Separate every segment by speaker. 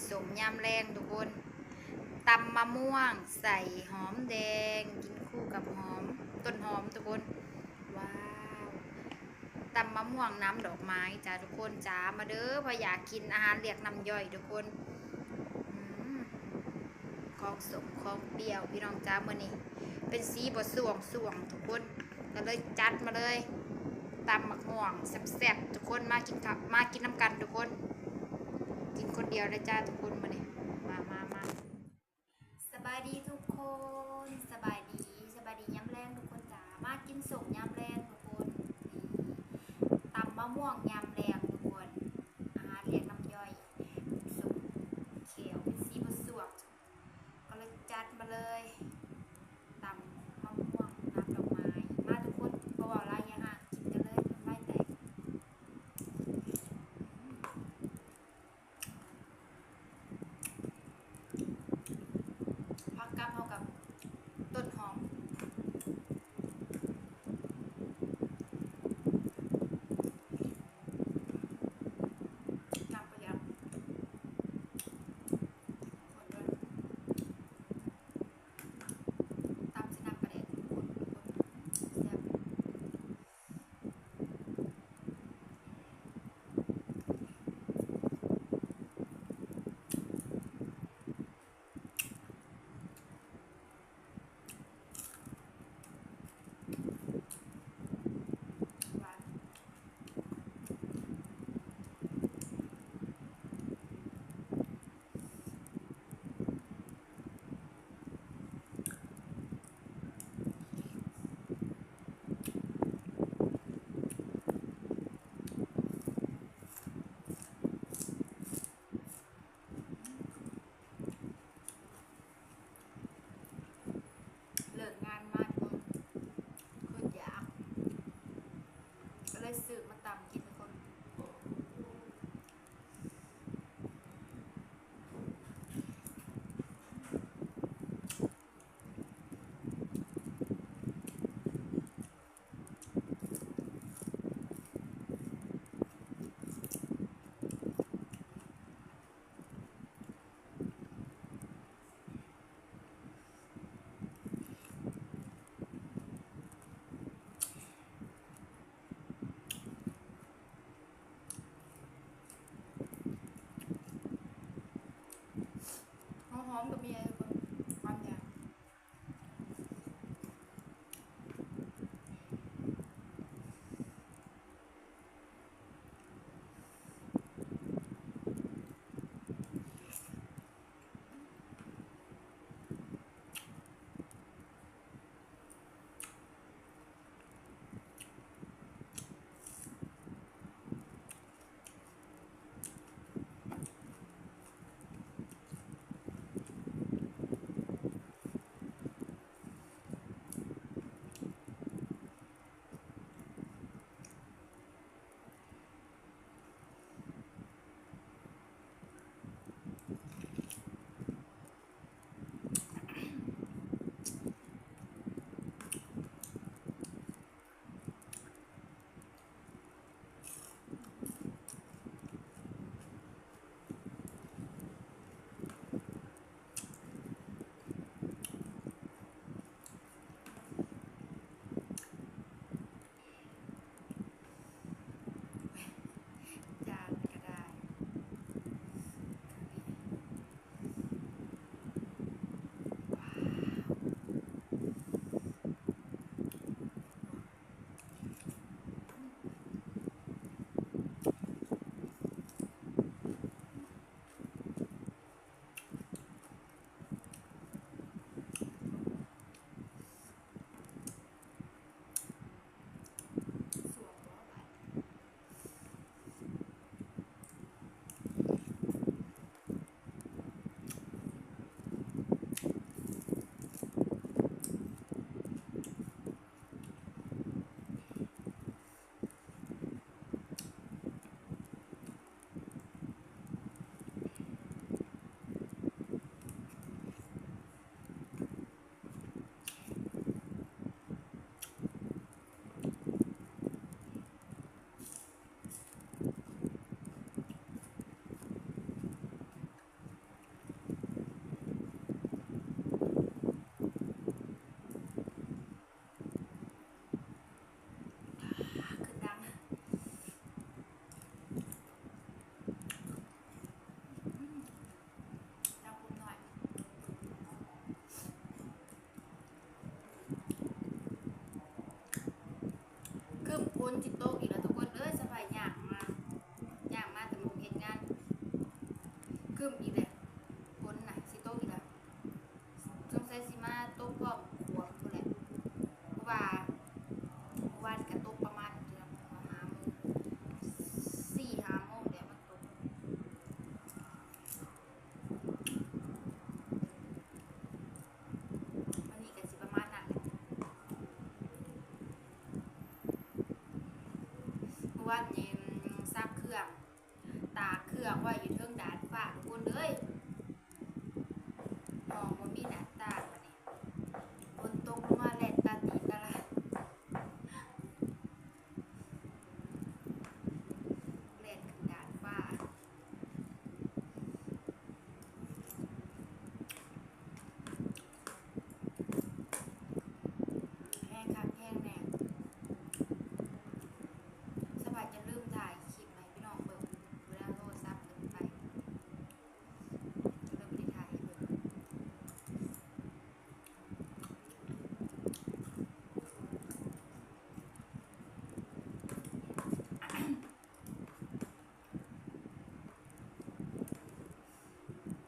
Speaker 1: สมยำแรงทุกคนตำมะม่วงใส่หอมแดงกินคู่กับหอมต้นหอมทุกคนว้าวตำมะม่วงน้ำดอกไม้จ้าทุกคนจ้ามาเด้อพออยากกินอาหารเรียกน้ำย่อยทุกคนของสมของเปรี้ยวพี่น้องจ้ามื่อนี้เป็นสีบดสวงทุกคนก็เลยจัดมาเลยตำมะม่วงแซ่บๆทุกคนมากินกับมากินน้ำกันทุกคนกินคนเดียวเลยจ้าทุกคนมื่อนี้มาสบายดีทุกคนสบายดีย้ำแรงทุกคนจ้ามากินสมย้ำแรงทุกคนตำมะม่วงย้ำแรงทุกคนอาหารเรียกน้ำย่อยสมเขียวเป็นสีบดสวงก็เลยจัดมาเลยตำมะม่วงน้ำดอกไม้มาทุกคนเพราะว่าไรยังห่างกินกันเลยไล่แตกผักกาดเท่ากับต้นหอม นจิตโตกอีกแล้วทุกคนเอ้ยสบายย่างมาแต่หมกเห็นงานคืมอีกแล้วคนน่ะสิโตกอีกแล้วสงสัยสิมาโตกพร้อมขวบพุ่นแหละเพราะว่าวันกระตกประมาณเดือน5 โมง4-5 โมงเดี๋ยวมันตกมันนี่กันสิประมาณนั้นแหละเพราะว่านี่ซักเครื่องตากเครื่องไว้อยู่เทิงดาดฟ้าทุกคนเอ้ยมองบ่มีหน้าต่างบัดนี้ฝนตกมาแล่นตาตีตาลาแล่นขึ้นดาดฟ้าแห้งคักแห้งแน่สบายจะลืมถ่ายคลิปไหมพี่น้องเบิ่งเวลาโทรศัพท์ขึ้นไปเริ่มได้ถ่ายให้เบิ่ง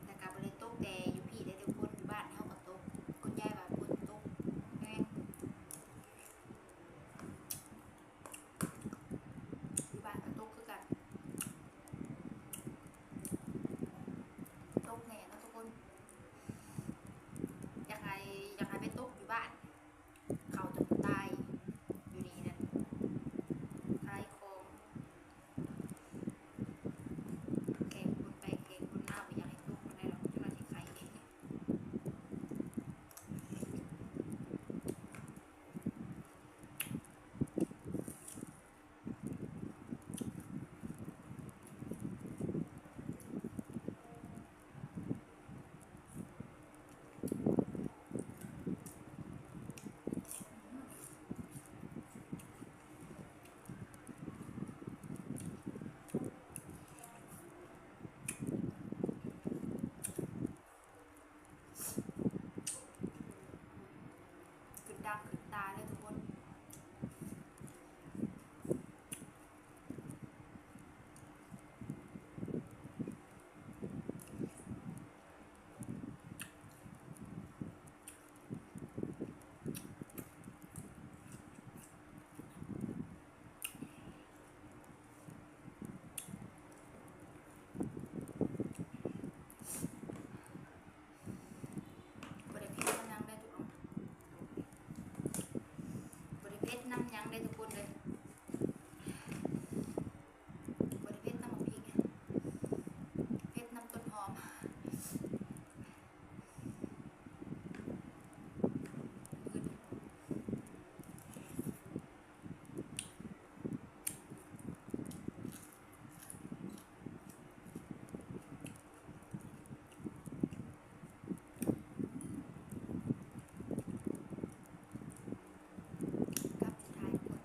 Speaker 1: แต่ก็บ่ได้ตกแต่อยู่พี่ได้ทุกคนอยู่บ้านเฮาก็ตกคุณยายว่าฝนตกแห้งอยู่บ้านก็ตกคือกันตกแน่เนาะทุกคนอยากให้ไปตกอยู่บ้านเขาจะตายอยู่นี่นั่นขายของแข่งคนไปแข่งคนมาบ่อยากให้ตกคนใดหรอกจังว่าสิขายเองขึ้นดำขึ้นตาเลยทุกคนบ่ได้เผ็ดน้ำยังได้ทุกคนบ่ได้เผ็ดน้ำยังได้ทุกคนเลยบ่ได้เผ็ดน้ำมะพริกเผ็ดน้ำต้นหอมขึ้นกับสุดท้ายทุกคน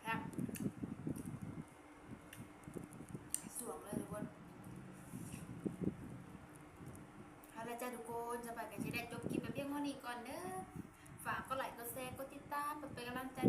Speaker 1: ครับสวงเลยทุกคนเอาละจ้าทุกคนสบายกันจะได้จบคลิปแบบเพียงเท่านี้ก่อนเด้อฝากกดไลค์กดแชร์กดติดตามเพื่อเป็นกำลังใจ